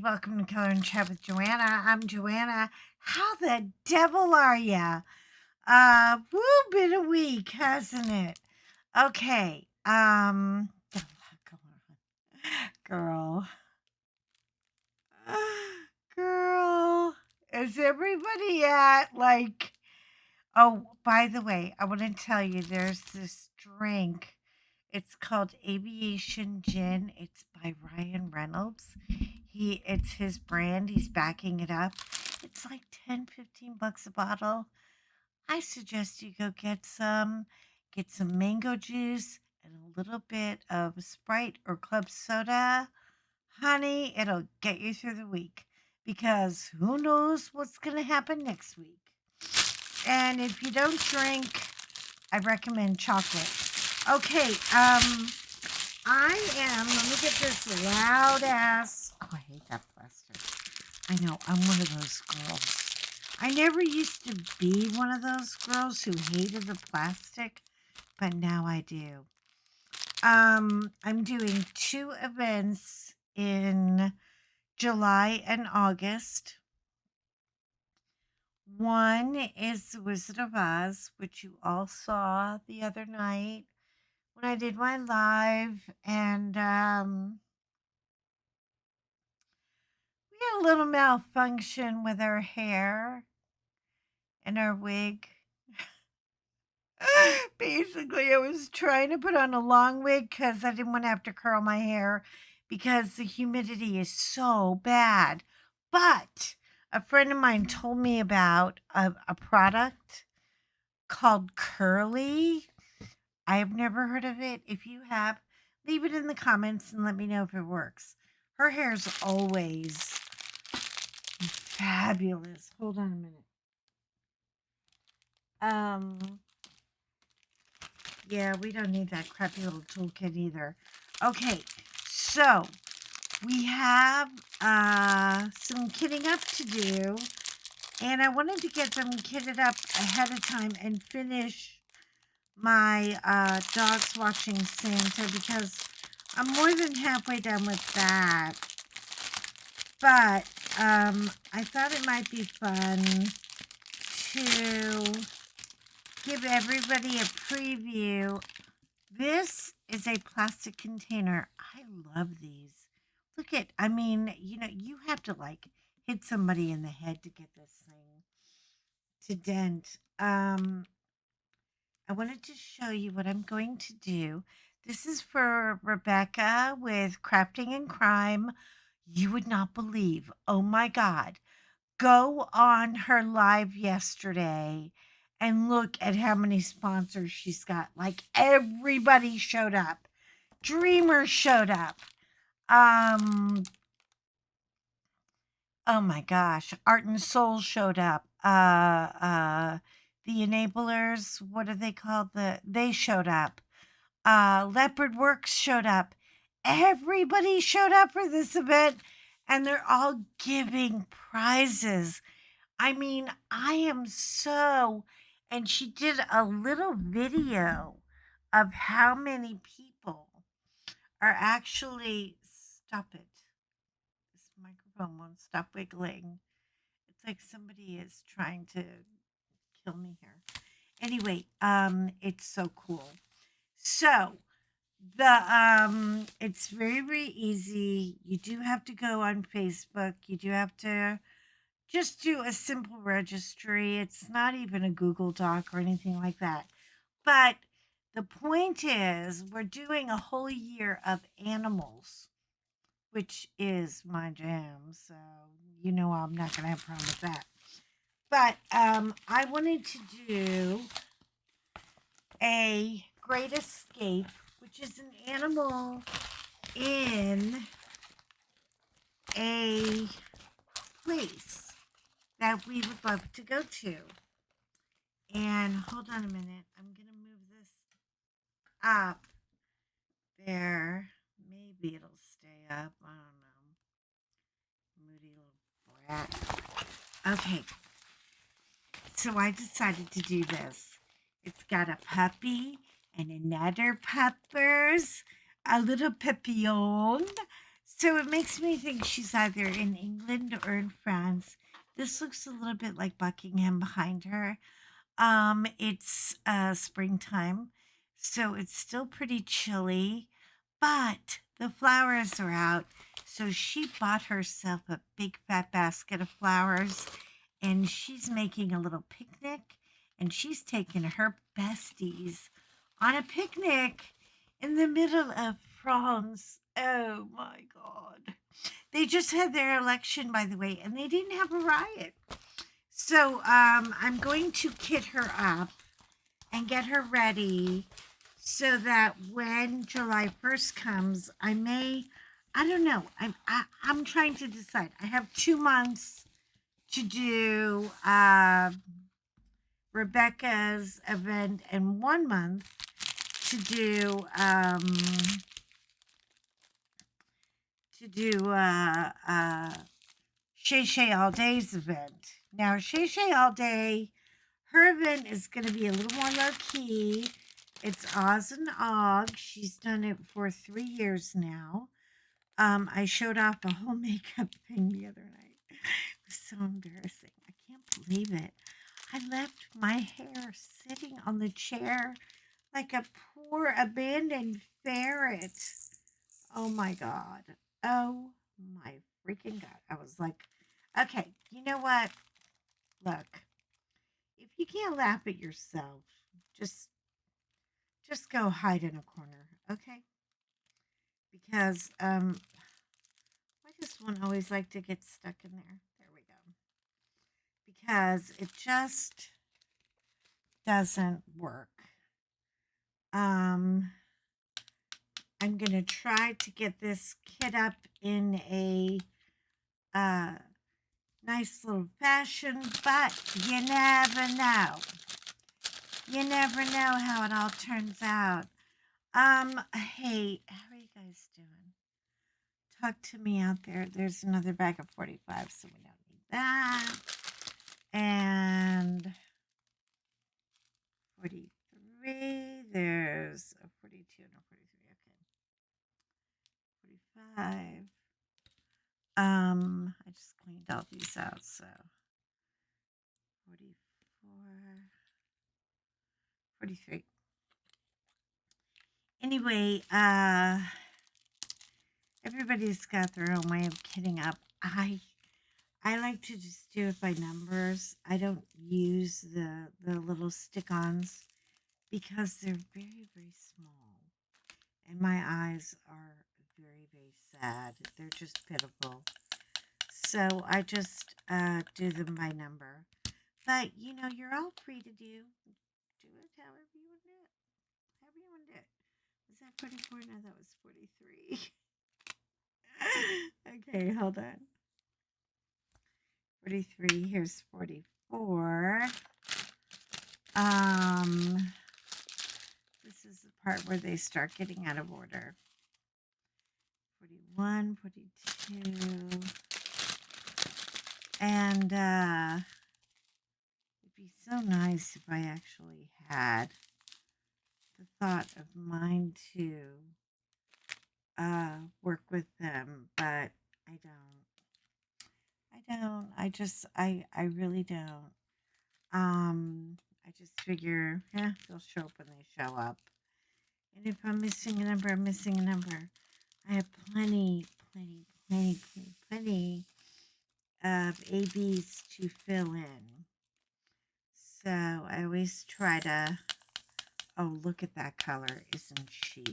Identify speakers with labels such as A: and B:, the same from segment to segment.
A: Welcome to Color and Chat with Joanna. I'm Joanna. How the devil are ya? Woo, been a week, hasn't it? Okay. Got a lot going on. Girl, is everybody at like? Oh, by the way, I want to tell you, there's this drink. It's called Aviation Gin. It's by Ryan Reynolds. It's his brand. He's backing it up. It's like 10, 15 bucks a bottle. I suggest you go get some mango juice and a little bit of Sprite or club soda. Honey, it'll get you through the week because who knows what's going to happen next week. And if you don't drink, I recommend chocolate. Okay, let me get this loud ass. Oh, I hate that plastic. I know, I'm one of those girls. I never used to be one of those girls who hated the plastic, but now I do. I'm doing 2 events in July and August. One is The Wizard of Oz, which you all saw the other night when I did my live, and we had a little malfunction with our hair and our wig. Basically, I was trying to put on a long wig because I didn't want to have to curl my hair because the humidity is so bad. But a friend of mine told me about a product called Curly. I have never heard of it. If you have, leave it in the comments and let me know if it works. Her hair's always fabulous. Hold on a minute. Yeah, we don't need that crappy little toolkit either. Okay, so we have some kitting up to do, and I wanted to get them kitted up ahead of time and finish my dogs watching Santa because I'm more than halfway done with that. But I thought it might be fun to give everybody a preview. This is a plastic container. I love these. Look at, you have to like hit somebody in the head to get this thing to dent. I wanted to show you what I'm going to do. This is for Rebecca with Crafting and Crime. You would not believe. Oh my God. Go on her live yesterday and look at how many sponsors she's got. Like everybody showed up. Dreamers showed up. Oh my gosh. Art and Soul showed up. The Enablers, what are they called? They showed up. Leopard Works showed up. Everybody showed up for this event and they're all giving prizes. I mean, I am so, and she did a little video of how many people are actually, stop it. This microphone won't stop wiggling. It's like somebody is trying to kill me here. Anyway, it's so cool. So, it's very, very easy. You do have to go on Facebook. You do have to just do a simple registry. It's not even a Google Doc or anything like that. But the point is, we're doing a whole year of animals, which is my jam. So, I'm not going to have a problem with that. But I wanted to do a Great Escape, which is an animal in a place that we would love to go to. And hold on a minute. I'm going to move this up there. Maybe it'll stay up. I don't know. Moody little brat. Okay. So I decided to do this. It's got a puppy and another puppers, a little papillon. So it makes me think she's either in England or in France. This looks a little bit like Buckingham behind her. It's springtime, so it's still pretty chilly, but the flowers are out. So she bought herself a big fat basket of flowers, and she's making a little picnic, and she's taking her besties on a picnic in the middle of France. Oh my God. They just had their election, by the way, and they didn't have a riot. So I'm going to kit her up and get her ready so that when July 1st comes, I don't know. I'm trying to decide. I have 2 months to do Rebecca's event and 1 month to do Shay Shay All Day's event. Now, Shay Shay All Day, her event is going to be a little more low key. It's Oz and Og. She's done it for 3 years now. I showed off a whole makeup thing the other night. It was so embarrassing. I can't believe it. I left my hair sitting on the chair like a poor abandoned ferret. Oh my God. Oh my freaking God. I was like, okay, you know what? Look, if you can't laugh at yourself, just just go hide in a corner, okay? Because why does one always like to get stuck in there? There we go. Because it just doesn't work. Um I'm gonna try to get this kit up in a uh nice little fashion, but you never know. You never know how it all turns out. Hey, how are you guys doing? Talk to me out there. There's another bag of 45, so we don't need that. And 43. There's a 42 and a 43. Okay. 45. I just cleaned all these out, so 44, 43. Anyway, everybody's got their own way of kitting up. I like to just do it by numbers. I don't use the little stick-ons because they're very, very small. And my eyes are very, very sad. They're just pitiful. So I just do them by number. But, you're all free to do it however you want to do it. However you want to do it. Was that 44? No, that was 43. Okay, hold on. 43. Here's 44. This is the part where they start getting out of order. 41, 42. And it'd be so nice if I actually had the thought of mine to work with them, but I don't. I really don't. I just figure, they'll show up when they show up. And if I'm missing a number, I'm missing a number. I have plenty of ABs to fill in. So I always try to, oh, look at that color. Isn't she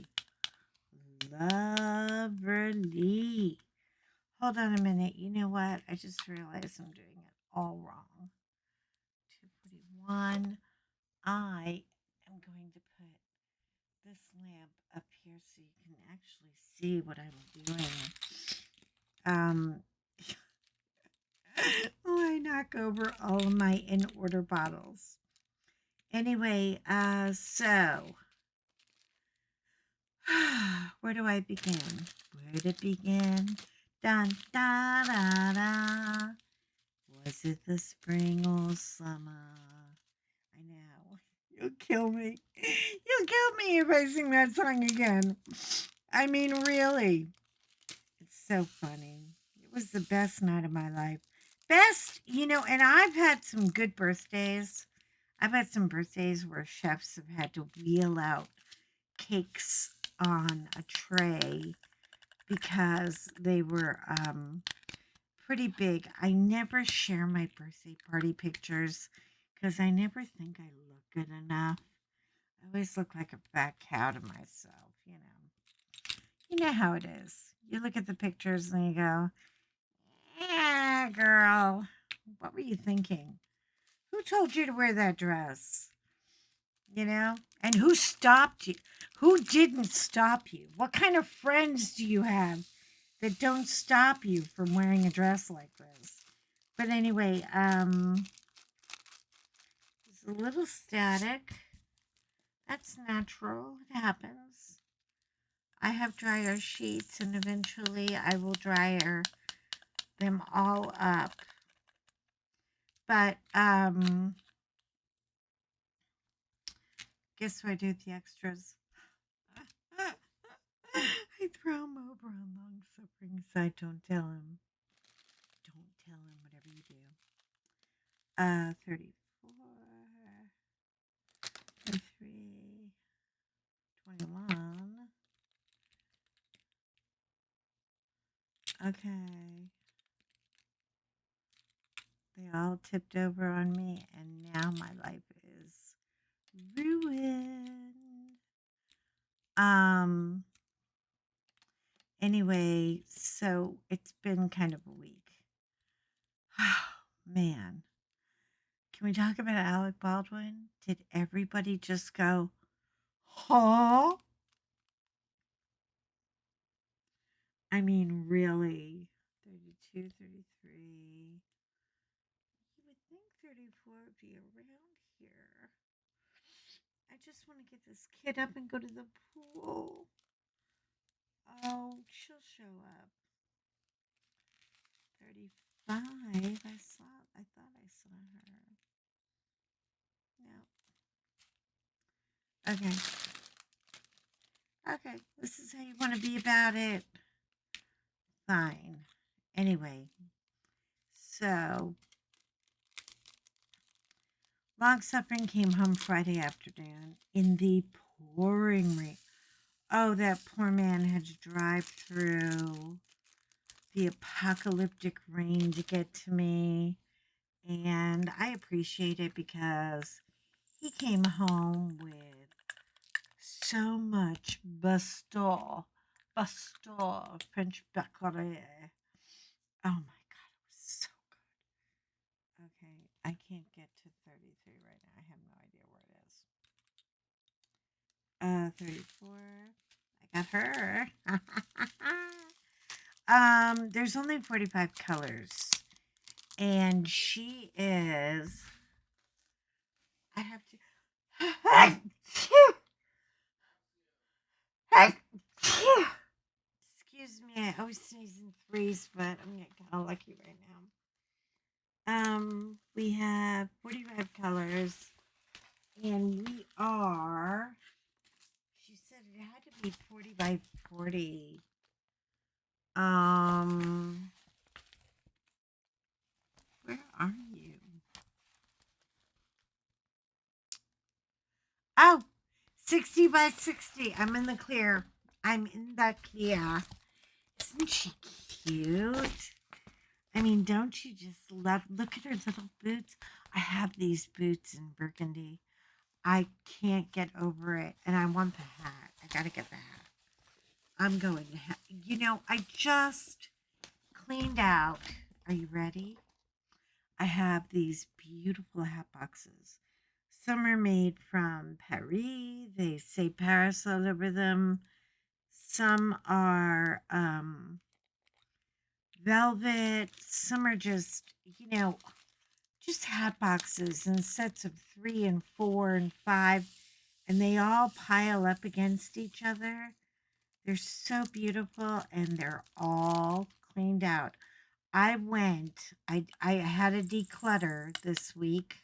A: lovely? Hold on a minute. You know what? I just realized I'm doing it all wrong. 241. I am going to put this lamp up here so you can actually see what I'm doing. Oh, I knock over all of my in order bottles. Anyway, so where do I begin? Where to begin? Dun da da da. Was it the spring or summer? I know. You'll kill me. You'll kill me if I sing that song again. I mean, really. It's so funny. It was the best night of my life. Best, and I've had some good birthdays. I've had some birthdays where chefs have had to wheel out cakes on a tray because they were pretty big. I never share my birthday party pictures because I never think I look good enough. I always look like a fat cow to myself. You know how it is. You look at the pictures and you go, yeah, girl, what were you thinking? Who told you to wear that dress? And who stopped you? Who didn't stop you? What kind of friends do you have that don't stop you from wearing a dress like this? But anyway, it's a little static. That's natural. It happens. I have dryer sheets, and eventually I will dryer them all up. But guess what I do with the extras? I throw them over on long suffering side. Don't tell him. Don't tell him whatever you do. 34, 23, 21. Okay. They all tipped over on me, and now my life is ruined. Anyway, so it's been kind of a week. Oh, man. Can we talk about Alec Baldwin? Did everybody just go, huh? I mean, really? 32, 33. You would think 34 would be around here. I just want to get this kid up and go to the pool. Oh, she'll show up. 35. I thought I saw her. No. Okay. Okay. This is how you want to be about it. Fine. Anyway. So, Long Suffering came home Friday afternoon in the pouring rain. Oh, that poor man had to drive through the apocalyptic rain to get to me. And I appreciate it because he came home with so much French baccalaureate. Oh my God, it was so good. Okay, I can't get to 33 right now. I have no idea where it is. 34. I got her. There's only 45 colors. And she is. I have to. Excuse me, I always sneeze in threes, but I'm getting kind of lucky right now. We have 45 colors, and we are. She said it had to be 40 by 40. Where are you? Oh, 60 by 60. I'm in the clear. Isn't she cute? I mean, don't you just love? Look at her little boots. I have these boots in burgundy. I can't get over it, and I want the hat. I gotta get the hat. I'm going to have. I just cleaned out. Are you ready? I have these beautiful hat boxes. Some are made from Paris. They say Paris all over them. Some are velvet. Some are just hat boxes in sets of 3 and 4 and 5. And they all pile up against each other. They're so beautiful, and they're all cleaned out. I had a declutter this week.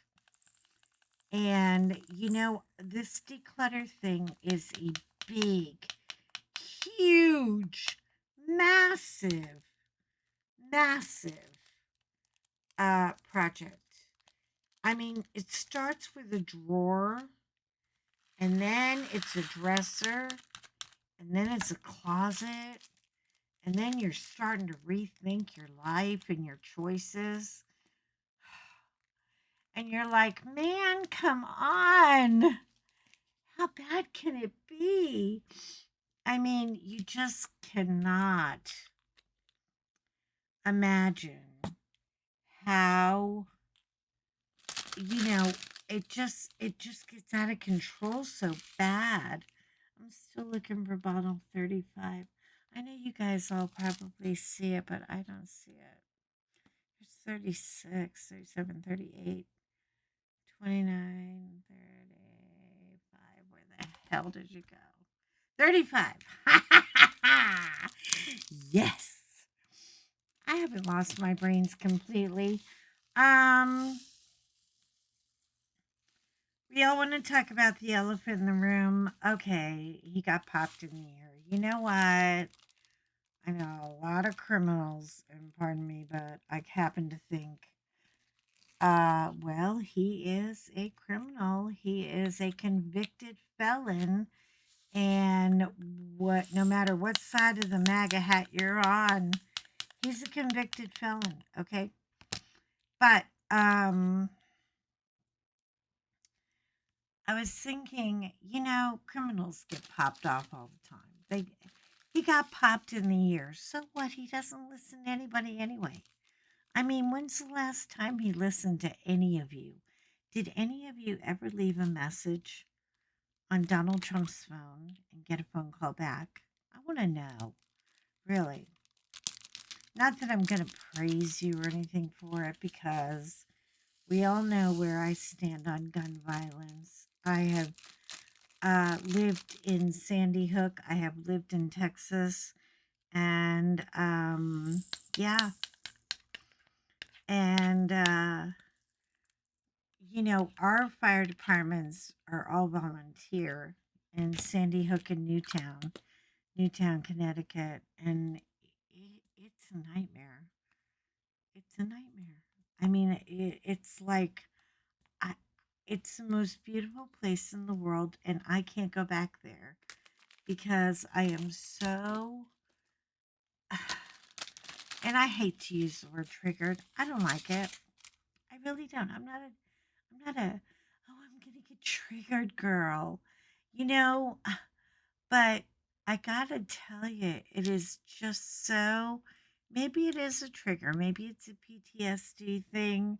A: And, this declutter thing is a big, huge, massive, massive project. I mean, it starts with a drawer, and then it's a dresser, and then it's a closet, and then you're starting to rethink your life and your choices. And you're like, man, come on. How bad can it be? I mean, you just cannot imagine how, you know, it just gets out of control so bad. I'm still looking for bottle 35. I know you guys all probably see it, but I don't see it. There's 36, 37, 38, 29, 35. Where the hell did you go? 35. Yes. I haven't lost my brains completely. Um, we all want to talk about the elephant in the room. Okay, he got popped in the ear. You know what? I know a lot of criminals, and pardon me, but I happen to think, well, he is a criminal. He is a convicted felon. And no matter what side of the MAGA hat you're on, he's a convicted felon. Okay. But, I was thinking, criminals get popped off all the time. He got popped in the ear. So what? He doesn't listen to anybody anyway. I mean, when's the last time he listened to any of you? Did any of you ever leave a message on Donald Trump's phone and get a phone call back? I want to know. Really. Not that I'm going to praise you or anything for it, because we all know where I stand on gun violence. I have lived in Sandy Hook. I have lived in Texas. And yeah. And, our fire departments are all volunteer in Sandy Hook and Newtown, Connecticut. And it's a nightmare. It's a nightmare. I mean, it's like, I, it's the most beautiful place in the world, and I can't go back there because I am so. And I hate to use the word triggered. I don't like it. I really don't. I'm not a. Oh, I'm gonna get triggered, girl. You know, but I gotta tell you, it is just so. Maybe it is a trigger. Maybe it's a PTSD thing.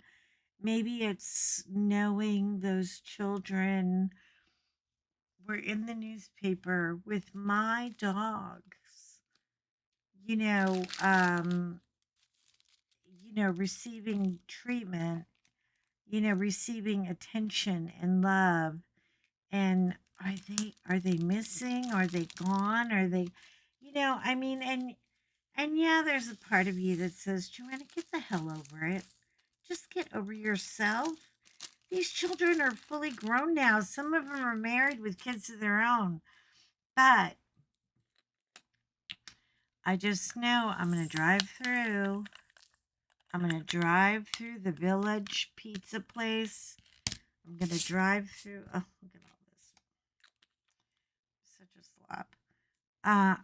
A: Maybe it's knowing those children were in the newspaper with my dogs, you know, um, receiving treatment, receiving attention and love. And are they missing? Are they gone? Are they, I mean, and yeah, there's a part of you that says, Joanna, get the hell over it. Just get over yourself. These children are fully grown now. Some of them are married with kids of their own. But I just know I'm going to drive through. I'm going to drive through the Village Pizza Place. I'm going to drive through. Oh, look at all this. Such a slop. I'm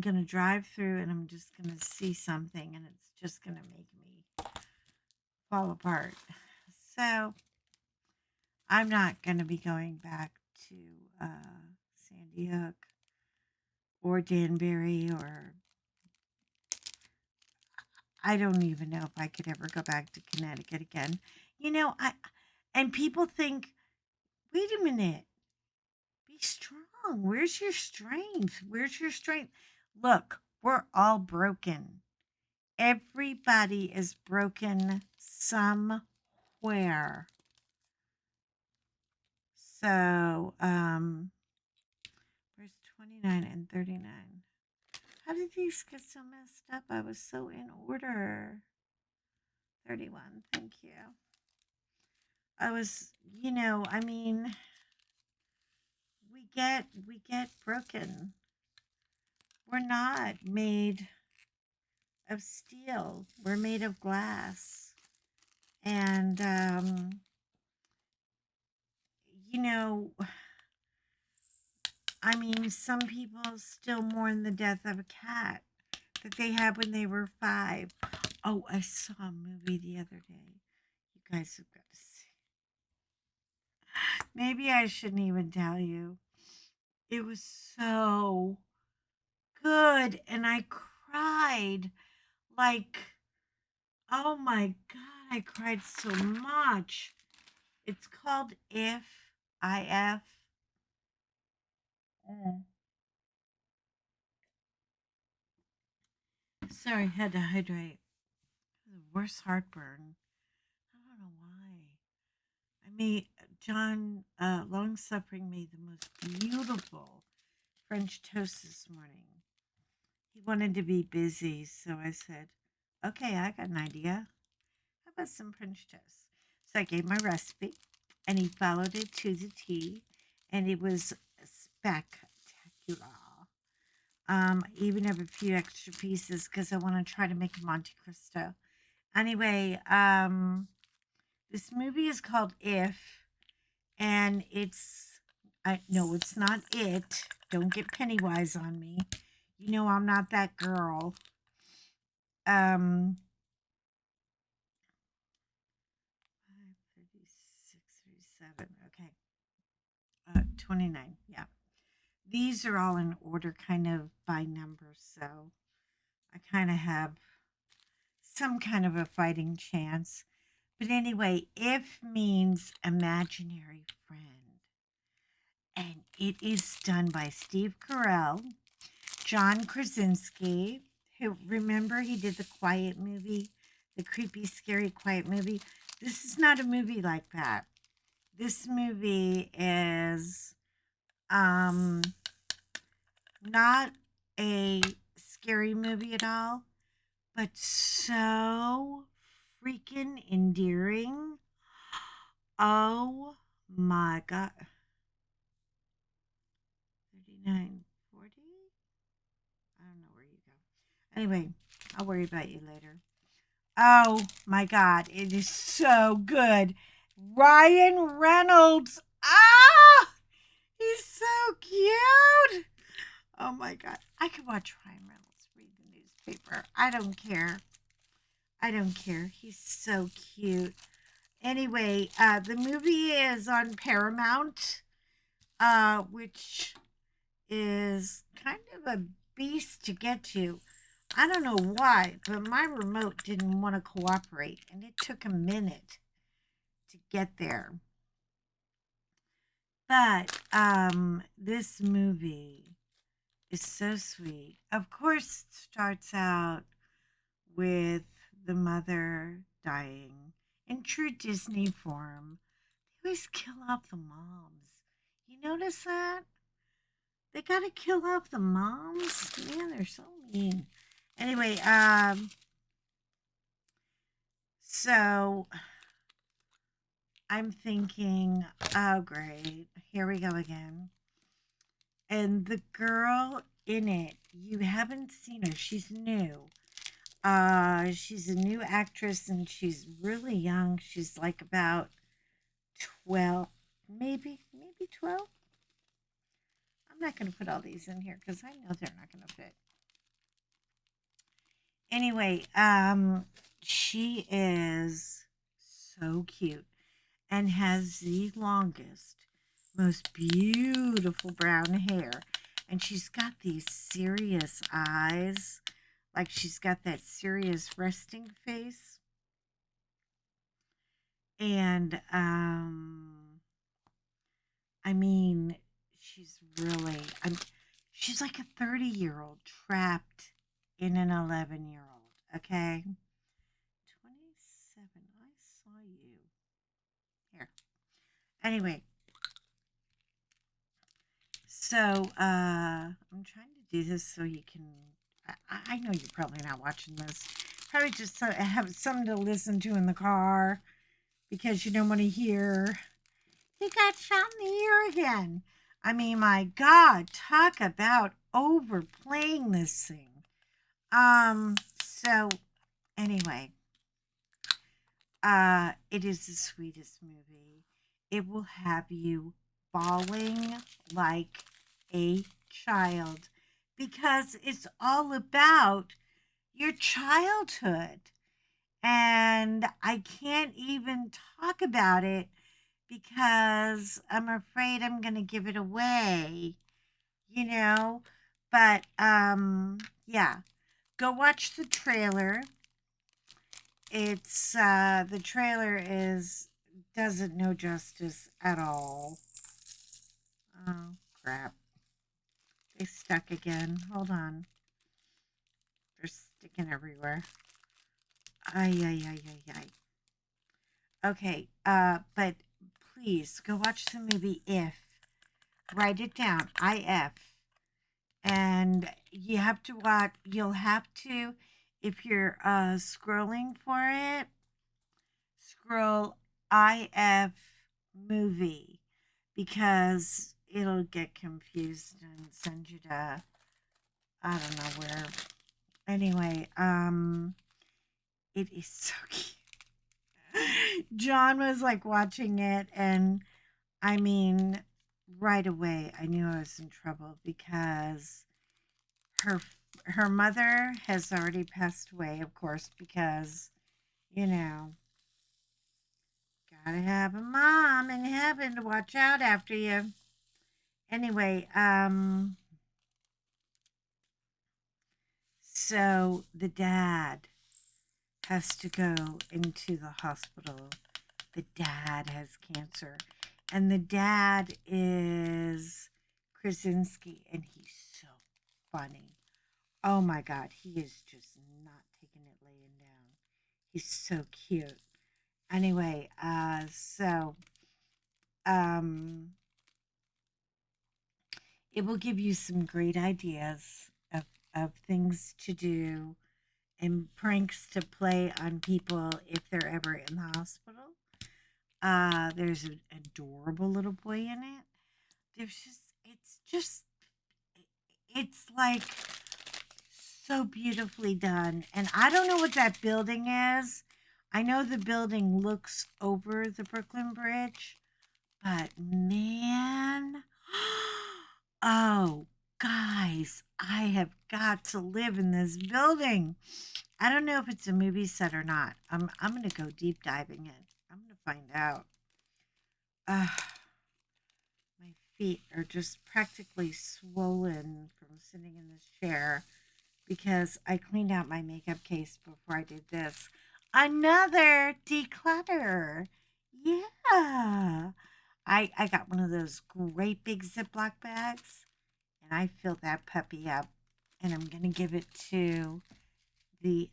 A: going to drive through, and I'm just going to see something, and it's just going to make me fall apart. So I'm not going to be going back to Sandy Hook or Danbury, or I don't even know if I could ever go back to Connecticut again. And people think, wait a minute, be strong. Where's your strength? Where's your strength? Look, we're all broken. Everybody is broken somewhere. So, where's 29 and 39? How did these get so messed up? I was so in order. 31, thank you. I was, I mean, we get broken. We're not made of steel. We're made of glass. And, you know, I mean, some people still mourn the death of a cat that they had when they were 5. Oh, I saw a movie the other day. You guys have got to see. Maybe I shouldn't even tell you. It was so good. And I cried like, oh my God, I cried so much. It's called If, IF. Mm. Sorry, had to hydrate. The worst heartburn. I don't know why. I made John Long Suffering made the most beautiful French toast this morning. He wanted to be busy, so I said, "Okay, I got an idea. How about some French toast?" So I gave my recipe, and he followed it to the T, and it was spectacular. Even have a few extra pieces because I want to try to make a Monte Cristo. Anyway, this movie is called If, and no, it's not it. Don't get Pennywise on me. You know I'm not that girl. Um, 36, 37. Okay. 29. Yeah. These are all in order, kind of by number, so I kind of have some kind of a fighting chance. But anyway, if means imaginary friend. And it is done by Steve Carell, John Krasinski, who, remember, he did the Quiet movie, the creepy, scary Quiet movie. This is not a movie like that. This movie is not a scary movie at all, but so freaking endearing. Oh my God. 39, 40? I don't know where you go. Anyway, I'll worry about you later. Oh my God. It is so good. Ryan Reynolds. Ah! He's so cute. Oh my God. I could watch Ryan Reynolds read the newspaper. I don't care. I don't care. He's so cute. Anyway, the movie is on Paramount, which is kind of a beast to get to. I don't know why, but my remote didn't want to cooperate, and it took a minute to get there. But this movie is so sweet. Of course, it starts out with the mother dying in true Disney form. They always kill off the moms. You notice that? They gotta kill off the moms. Man, they're so mean. Anyway, so I'm thinking, oh great, here we go again. And the girl in it, you haven't seen her. She's new. She's a new actress and she's really young. She's like about 12, maybe 12. I'm not going to put all these in here because I know they're not going to fit. Anyway, she is so cute and has the longest, most beautiful brown hair. And she's got these serious eyes, like she's got that serious resting face. And I mean, she's like a 30-year-old trapped in an 11-year-old, okay? 27, I saw you. Here. Anyway, so I'm trying to do this so you can. I know you're probably not watching this. Probably just have something to listen to in the car because you don't want to hear he got shot in the ear again. I mean, my God, talk about overplaying this thing. So anyway, it is the sweetest movie. It will have you bawling like a child because it's all about your childhood. And I can't even talk about it because I'm afraid I'm going to give it away, you know? But yeah, go watch the trailer. It's the trailer is doesn't know justice at all. Oh crap. They stuck again. Hold on. They're sticking everywhere. Ay ay ay ay ay. Okay, but please go watch the movie If. Write it down. IF. And you have to watch you'll have to if you're scrolling for it, scroll IF movie because it'll get confused and send you to I don't know where. Anyway, it is so cute. John was like watching it, and I mean, right away I knew I was in trouble because her her mother has already passed away, of course, because you know gotta have a mom in heaven to watch out after you. Anyway, so the dad has to go into the hospital. The dad has cancer. And the dad is Krasinski, and he's so funny. Oh my God, he is just not taking it laying down. He's so cute. Anyway, um, it will give you some great ideas of things to do and pranks to play on people if they're ever in the hospital. There's an adorable little boy in it. It's like so beautifully done. And I don't know what that building is. I know the building looks over the Brooklyn Bridge, but man, oh, guys, I have got to live in this building. I don't know if it's a movie set or not. I'm gonna go deep diving in. I'm gonna find out. Uh, my feet are just practically swollen from sitting in this chair because I cleaned out my makeup case before I did this. Another declutter. Yeah. I got one of those great big Ziploc bags and I filled that puppy up and I'm going to give it the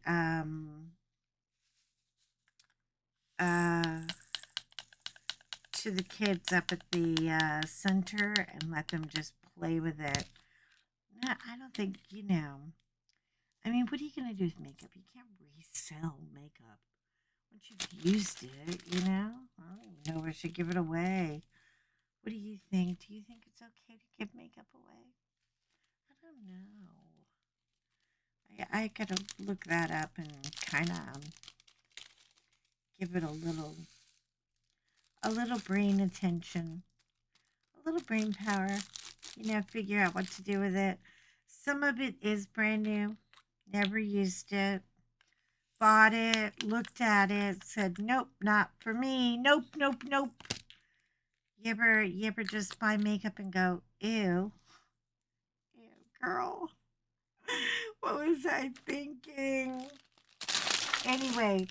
A: uh to the kids up at the center and let them just play with it. No, I don't think, I mean, what are you going to do with makeup? You can't resell makeup. Once you've used it, I don't even know if I should give it away. What do you think? Do you think it's okay to give makeup away? I don't know. I gotta look that up and kind of give it a little brain attention, a little brain power. Figure out what to do with it. Some of it is brand new. Never used it. Bought it, looked at it, said, nope, not for me. Nope, nope, nope. You ever just buy makeup and go, ew, ew, girl. What was I thinking? Anyway,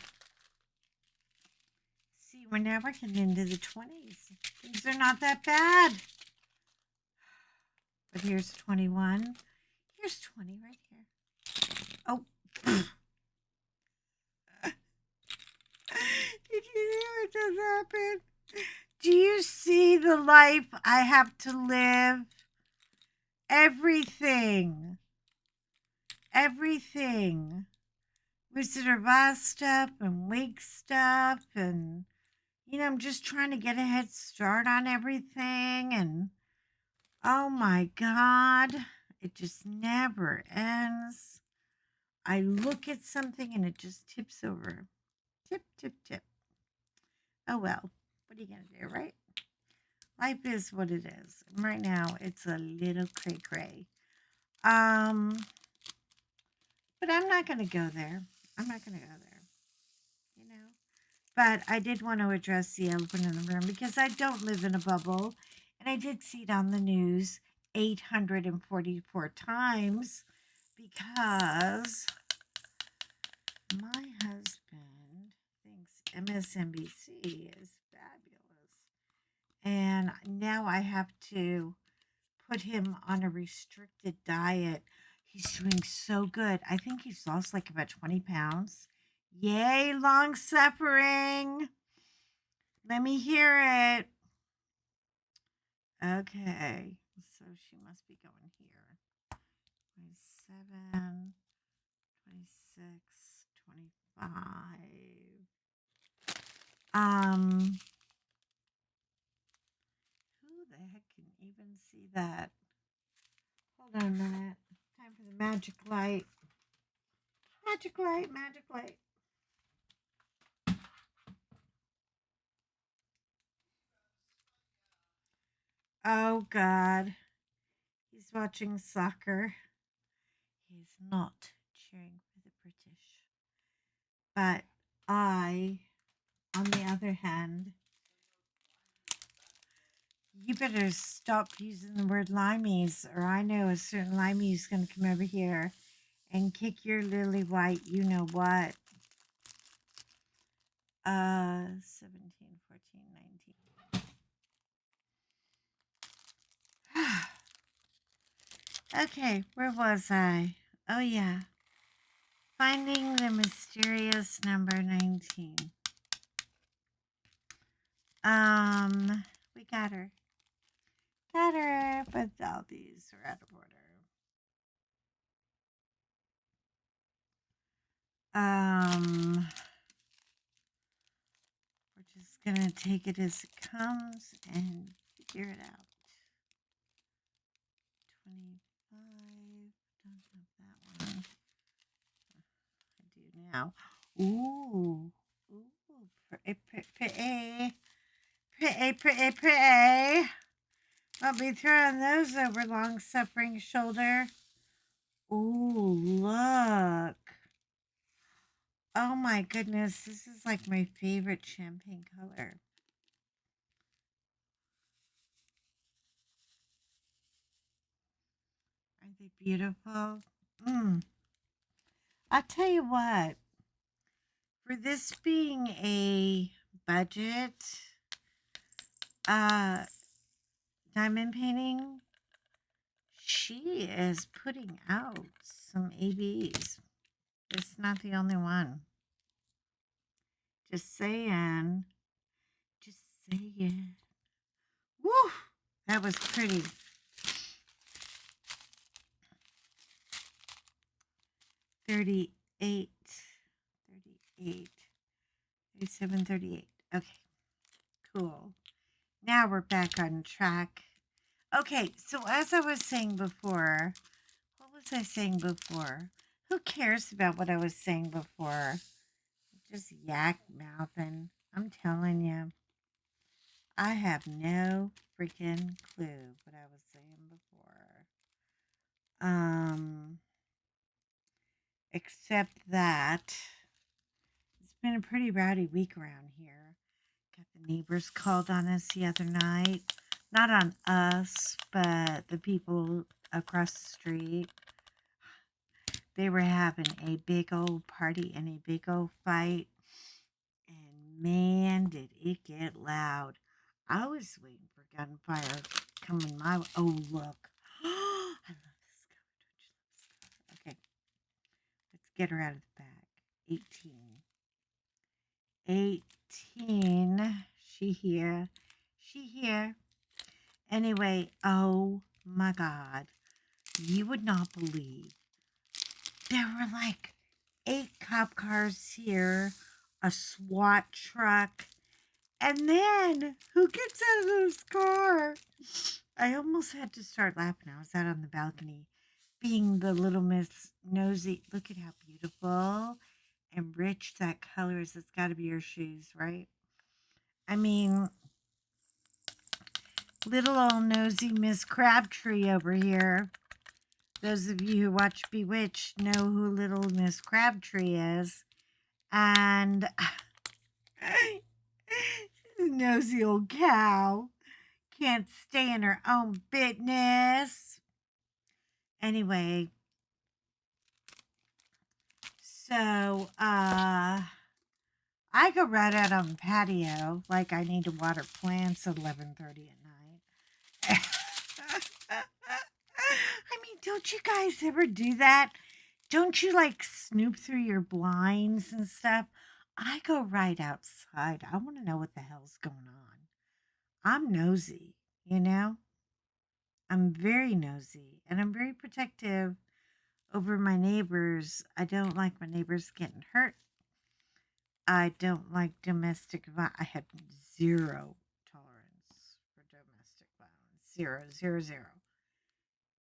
A: see, we're now getting into the 20s. Things are not that bad. But here's 21. Here's 20 right here. Oh. Did you see what just happened? Do you see the life I have to live? Everything. Everything. Wizard of Oz stuff and wig stuff. And, I'm just trying to get a head start on everything. And, oh my God. It just never ends. I look at something and it just tips over. Tip, tip, tip. Oh well. What are you going to do, right? Life is what it is. Right now, it's a little cray cray. Um, but I'm not going to go there. I'm not going to go there. You know. But I did want to address the elephant in the room because I don't live in a bubble, and I did see it on the news 844 times because my husband thinks MSNBC is fabulous. And now I have to put him on a restricted diet. He's doing so good. I think he's lost like about 20 pounds. Yay, long suffering. Let me hear it. Okay. So she must be going here. 27, 26, 25. Who the heck can even see that? Hold on a minute. Time for the magic light. Magic light, magic light. Oh, God. He's watching soccer. He's not cheering for the British. But I, on the other hand, you better stop using the word limeys, or I know a certain limey is going to come over here and kick your lily white, you know what. 17, 14, 19. Okay, where was I? Oh, yeah. Finding the mysterious number 19. We got her. Got her, but all these are out of order. We're just gonna take it as it comes and figure it out. 25. Don't have that one. I do now. Ooh. Ooh. Pretty, pretty. Pretty, pretty, pretty. I'll be throwing those over long suffering shoulder. Ooh, look. Oh my goodness, this is like my favorite champagne color. Aren't they beautiful? I'll tell you what, for this being a budget diamond painting, she is putting out some ABs. It's not the only one. Just saying. Just saying. Woo! That was pretty. 38, 38, 37, 38. Okay, cool. Now we're back on track. Okay, so as I was saying before, what was I saying before? Who cares about what I was saying before? Just yak mouthing. I'm telling you, I have no freaking clue what I was saying before. Except that it's been a pretty rowdy week around here. Got the neighbors called on us the other night. Not on us, but the people across the street. They were having a big old party and a big old fight. And man, did it get loud. I was waiting for gunfire coming my way. Oh, look. I love this color. Don't you love this color? Okay. Let's get her out of the bag. 18. 18. She here. She here. Anyway, oh my God. You would not believe. There were like 8 cop cars here, a SWAT truck, and then who gets out of this car? I almost had to start laughing. I was out on the balcony. being the little Miss Nosy. Look at how beautiful and rich that color is. It's got to be your shoes, right? I mean, little old nosy Miss Crabtree over here. Those of you who watch Bewitched know who little Miss Crabtree is. And nosy old cow can't stay in her own business. Anyway, so I go right out on the patio like I need to water plants at 11:30 at night. I mean, don't you guys ever do that? Don't you like snoop through your blinds and stuff? I go right outside. I want to know what the hell's going on. I'm nosy, you know? I'm very nosy and I'm very protective over my neighbors. I don't like my neighbors getting hurt. I don't like domestic violence. I have zero tolerance for domestic violence. Zero, zero, zero.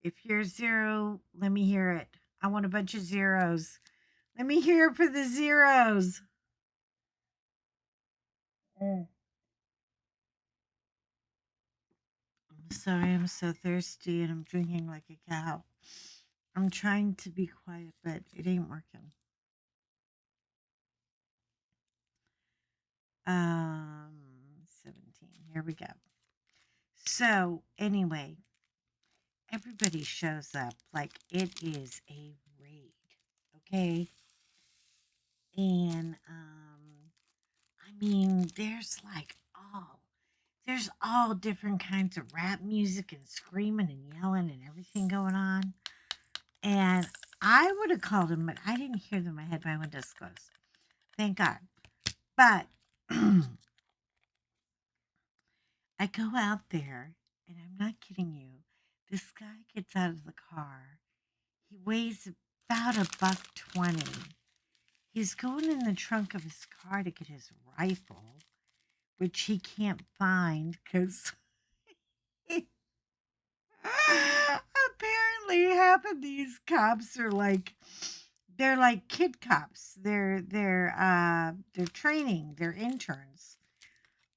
A: If you're zero, let me hear it. I want a bunch of zeros. Let me hear it for the zeros. Mm. I'm sorry, I'm so thirsty and I'm drinking like a cow. I'm trying to be quiet, but it ain't working. 17. Here we go. So, anyway, everybody shows up like it is a raid, okay? And I mean, there's all different kinds of rap music and screaming and yelling and everything going on. And I would have called them, but I didn't hear them. I had my windows closed. Thank God. But I go out there, and I'm not kidding you. This guy gets out of the car. He weighs about $120. He's going in the trunk of his car to get his rifle, which he can't find because apparently half of these cops are like they're like kid cops. They're training, they're interns,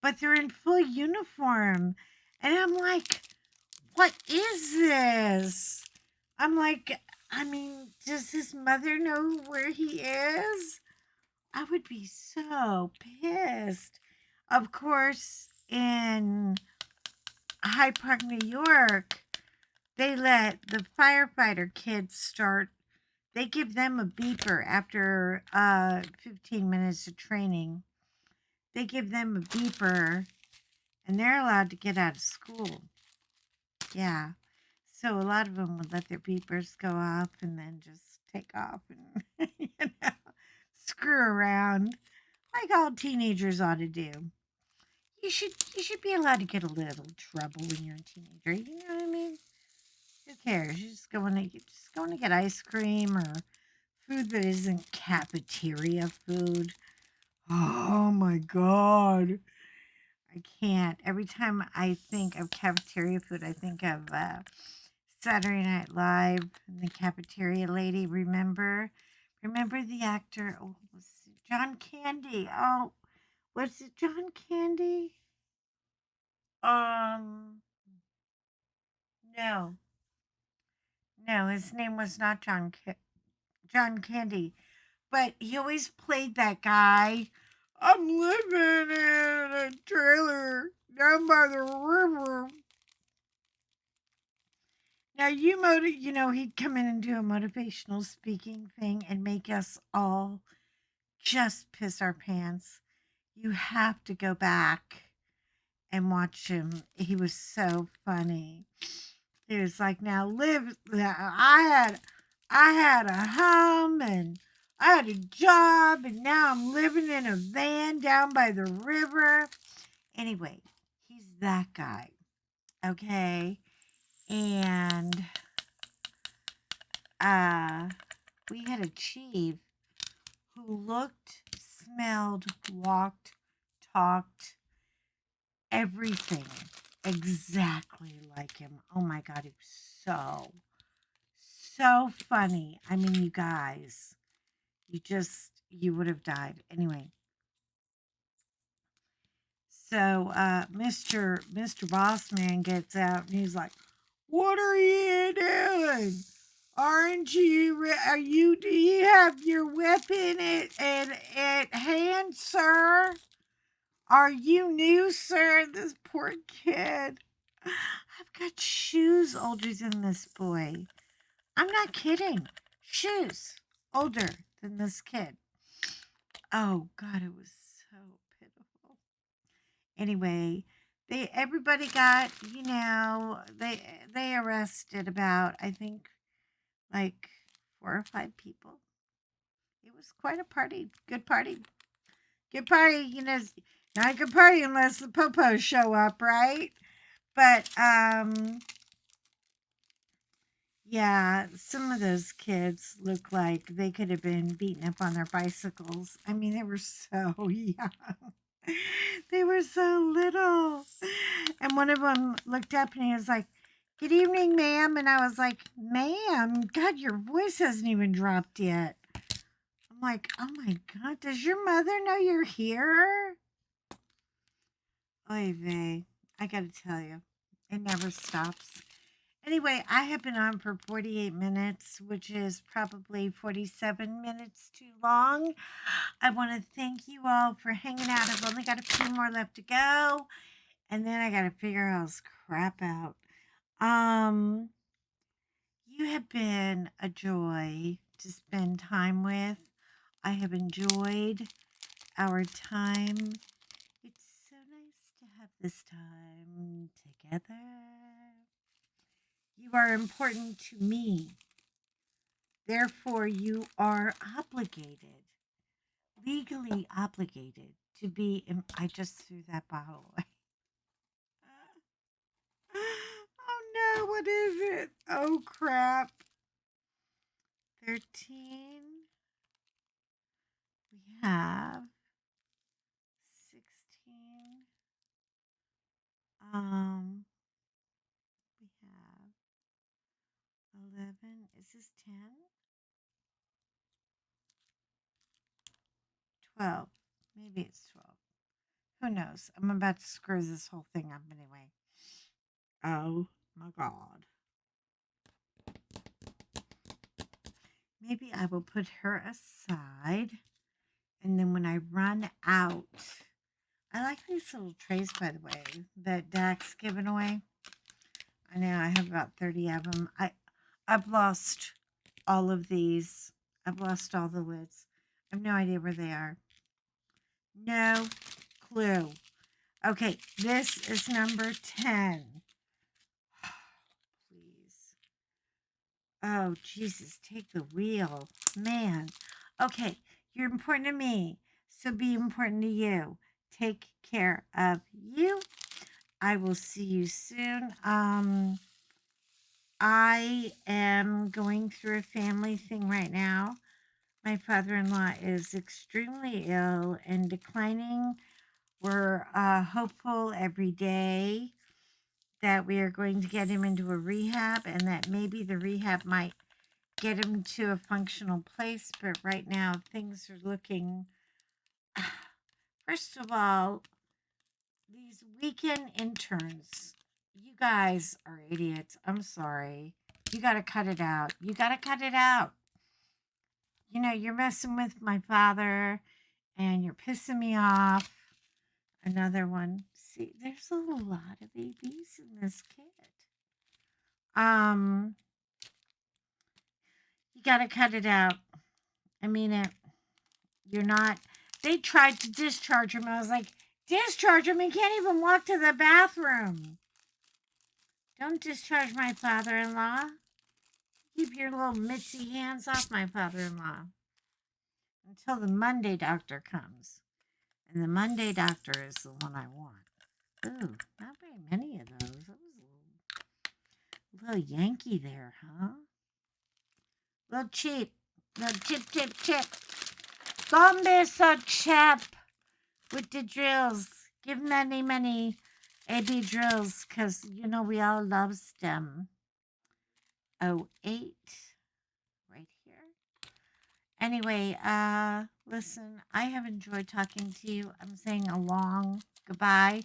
A: but they're in full uniform, and I'm like, what is this? I'm like, I mean, does his mother know where he is? I would be so pissed. Of course, in Hyde Park, New York, they let the firefighter kids start. They give them a beeper after 15 minutes of training. They give them a beeper, and they're allowed to get out of school. Yeah. So a lot of them would let their beepers go off and then just take off and screw around like all teenagers ought to do. You should be allowed to get a little trouble when you're a teenager. You know what I mean? Who cares? You're just going to get ice cream or food that isn't cafeteria food. Oh my god. I can't. Every time I think of cafeteria food, I think of Saturday Night Live and the cafeteria lady. Remember the actor? Oh, was it John Candy? Oh, was it John Candy? Um, no, no, his name was not John Candy, but he always played that guy. I'm living in a trailer down by the river. Now you know, he'd come in and do a motivational speaking thing and make us all just piss our pants. You have to go back and watch him. He was so funny. He was like, "Now live." I had a home and I had a job, and now I'm living in a van down by the river. Anyway, he's that guy. Okay, and uh, we had a chief who looked, smelled, walked, talked, everything exactly like him. Oh my God, he was so funny. I mean, you guys, you would have died. Anyway, so Mr. Bossman gets out and he's like, "What are you doing? Aren't you? Are you? Do you have your weapon at hand, sir? Are you new, sir?" This poor kid. I've got shoes older than this boy. I'm not kidding. Shoes older than this kid. Oh God, it was so pitiful. Anyway, everybody got, they arrested about, I think, like 4 or 5 people. It was quite a party. Good party. Good party. It's not a good party unless the popos show up, right? But yeah, some of those kids look like they could have been beaten up on their bicycles. I mean, they were so young. They were so little. And one of them looked up and he was like, "Good evening, ma'am." And I was like, "Ma'am, God, your voice hasn't even dropped yet." I'm like, "Oh my God, does your mother know you're here?" Oy vey. I got to tell you, it never stops. Anyway, I have been on for 48 minutes, which is probably 47 minutes too long. I want to thank you all for hanging out. I've only got a few more left to go, and then I got to figure all this crap out. You have been a joy to spend time with. I have enjoyed our time. It's so nice to have this time together. You are important to me. Therefore, you are obligated, legally obligated to be. I just threw that bottle away. Oh no, what is it? Oh crap. 13. We have 16. We have 11. Is this 10? 12. Maybe it's 12. Who knows? I'm about to screw this whole thing up anyway. Oh my God. Maybe I will put her aside. And then when I run out, I like these little trays, by the way, that Dax given away. I know I have about 30 of them. I've lost all of these. I've lost all the lids. I have no idea where they are. No clue. Okay, this is number 10. Please. Oh, Jesus, take the wheel. Man. Okay, you're important to me, so be important to you. Take care of you. I will see you soon. I am going through a family thing right now. My father-in-law is extremely ill and declining. We're hopeful every day that we are going to get him into a rehab and that maybe the rehab might get him to a functional place. But right now, things are looking. First of all, these weekend interns, you guys are idiots. I'm sorry. You got to cut it out. You got to cut it out. You're messing with my father and you're pissing me off. Another one. See, there's a lot of babies in this kit. You got to cut it out. I mean it. You're not. They tried to discharge him. I was like, discharge him? He can't even walk to the bathroom. Don't discharge my father-in-law. Keep your little mitzy hands off my father-in-law until the Monday doctor comes. And the Monday doctor is the one I want. Ooh, not very many of those. That was a little Yankee there, huh? Little cheap. Little chip. Don't be so cheap with the drills. Give many AB drills, because, we all loves them. 08. Anyway, listen, I have enjoyed talking to you. I'm saying a long goodbye,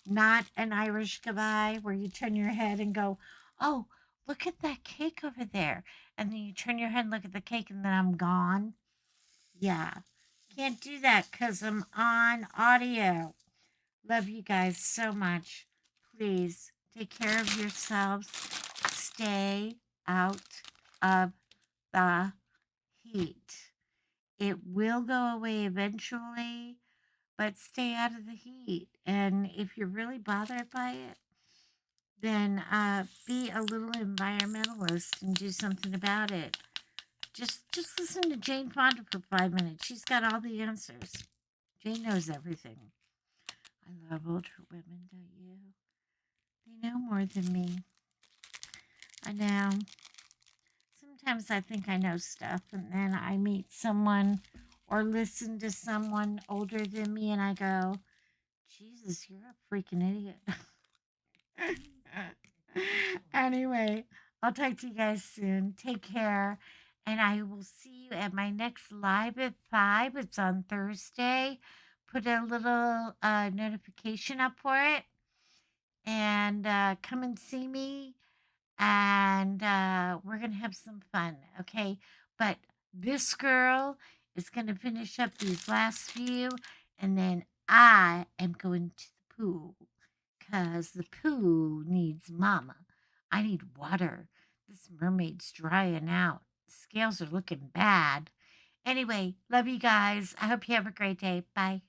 A: not an Irish goodbye where you turn your head and go, oh, look at that cake over there. And then you turn your head and look at the cake and then I'm gone. Yeah. Can't do that because I'm on audio. Love you guys so much. Please take care of yourselves. Stay out of the heat. It will go away eventually, but stay out of the heat. And if you're really bothered by it, then be a little environmentalist and do something about it. Just listen to Jane Fonda for 5 minutes. She's got all the answers. Jane knows everything. I love older women, don't you? They know more than me. I know. Sometimes I think I know stuff, and then I meet someone or listen to someone older than me, and I go, Jesus, you're a freaking idiot. Anyway, I'll talk to you guys soon. Take care. And I will see you at my next live at 5. It's on Thursday. Put a little notification up for it. And come and see me. And we're going to have some fun. Okay. But this girl is going to finish up these last few. And then I am going to the pool because the pool needs mama. I need water. This mermaid's drying out. The scales are looking bad. Anyway, love you guys. I hope you have a great day. Bye.